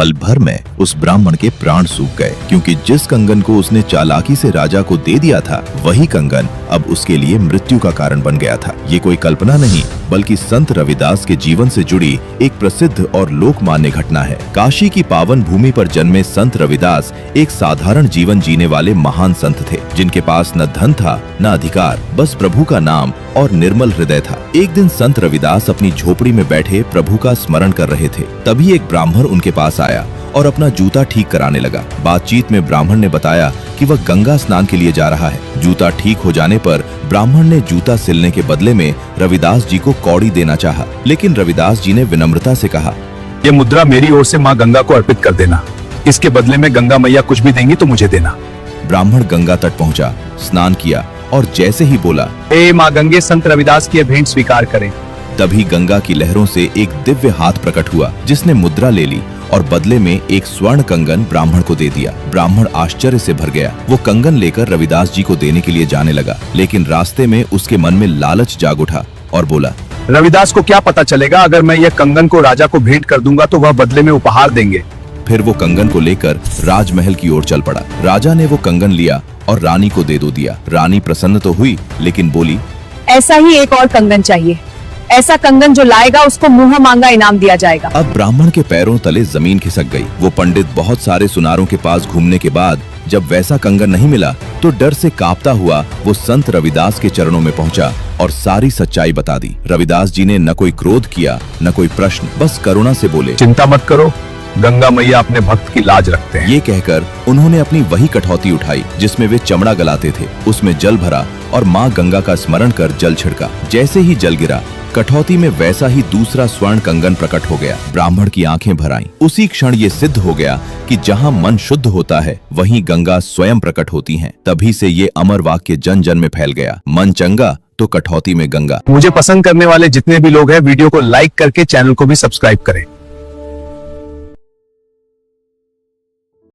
पल भर में उस ब्राह्मण के प्राण सूख गए, क्योंकि जिस कंगन को उसने चालाकी से राजा को दे दिया था वही कंगन अब उसके लिए मृत्यु का कारण बन गया था। ये कोई कल्पना नहीं बल्कि संत रविदास के जीवन से जुड़ी एक प्रसिद्ध और लोकमान्य घटना है। काशी की पावन भूमि पर जन्मे संत रविदास एक साधारण जीवन जीने वाले महान संत थे, जिनके पास न धन था न अधिकार, बस प्रभु का नाम और निर्मल हृदय था। एक दिन संत रविदास अपनी झोपड़ी में बैठे प्रभु का स्मरण कर रहे थे। तभी एक ब्राह्मण उनके पास आया और अपना जूता ठीक कराने लगा। बातचीत में ब्राह्मण ने बताया कि वह गंगा स्नान के लिए जा रहा है। जूता ठीक हो जाने पर ब्राह्मण ने जूता सिलने के बदले में रविदास जी को कौड़ी देना चाहा, लेकिन रविदास जी ने विनम्रता से कहा, ये मुद्रा मेरी ओर से माँ गंगा को अर्पित कर देना। इसके बदले में गंगा मैया कुछ भी देंगी तो मुझे देना। ब्राह्मण गंगा तट पहुंचा, स्नान किया और जैसे ही बोला, हे माँ गंगे, संत रविदास की भेंट स्वीकार करें, तभी गंगा की लहरों से एक दिव्य हाथ प्रकट हुआ, जिसने मुद्रा ले ली और बदले में एक स्वर्ण कंगन ब्राह्मण को दे दिया। ब्राह्मण आश्चर्य से भर गया। वो कंगन लेकर रविदास जी को देने के लिए जाने लगा, लेकिन रास्ते में उसके मन में लालच जाग उठा और बोला, रविदास को क्या पता चलेगा, अगर मैं यह कंगन को राजा को भेंट कर दूंगा तो वह बदले में उपहार देंगे। फिर वो कंगन को लेकर राजमहल की ओर चल पड़ा। राजा ने वो कंगन लिया और रानी को दे दिया। रानी प्रसन्न तो हुई, लेकिन बोली, ऐसा ही एक और कंगन चाहिए। ऐसा कंगन जो लाएगा उसको मुँह मांगा इनाम दिया जाएगा। अब ब्राह्मण के पैरों तले जमीन खिसक गई। वो पंडित बहुत सारे सुनारों के पास घूमने के बाद जब वैसा कंगन नहीं मिला तो डर से कांपता हुआ वो संत रविदास के चरणों में पहुंचा और सारी सच्चाई बता दी। रविदास जी ने न कोई क्रोध किया न कोई प्रश्न, बस करुणा से बोले, चिंता मत करो, गंगा मैया अपने भक्त की लाज रखते हैं। ये कहकर उन्होंने अपनी वही कठौती उठाई जिसमें वे चमड़ा गलाते थे, उसमें जल भरा और माँ गंगा का स्मरण कर जल छिड़का। जैसे ही जल गिरा, कठौती में वैसा ही दूसरा स्वर्ण कंगन प्रकट हो गया। ब्राह्मण की आंखें भर आईं। उसी क्षण ये सिद्ध हो गया कि जहाँ मन शुद्ध होता है वहीं गंगा स्वयं प्रकट होती हैं। तभी से ये अमर वाक्य जन जन में फैल गया, मन चंगा तो कठौती में गंगा। मुझे पसंद करने वाले जितने भी लोग हैं वीडियो को लाइक करके चैनल को भी सब्सक्राइब करें।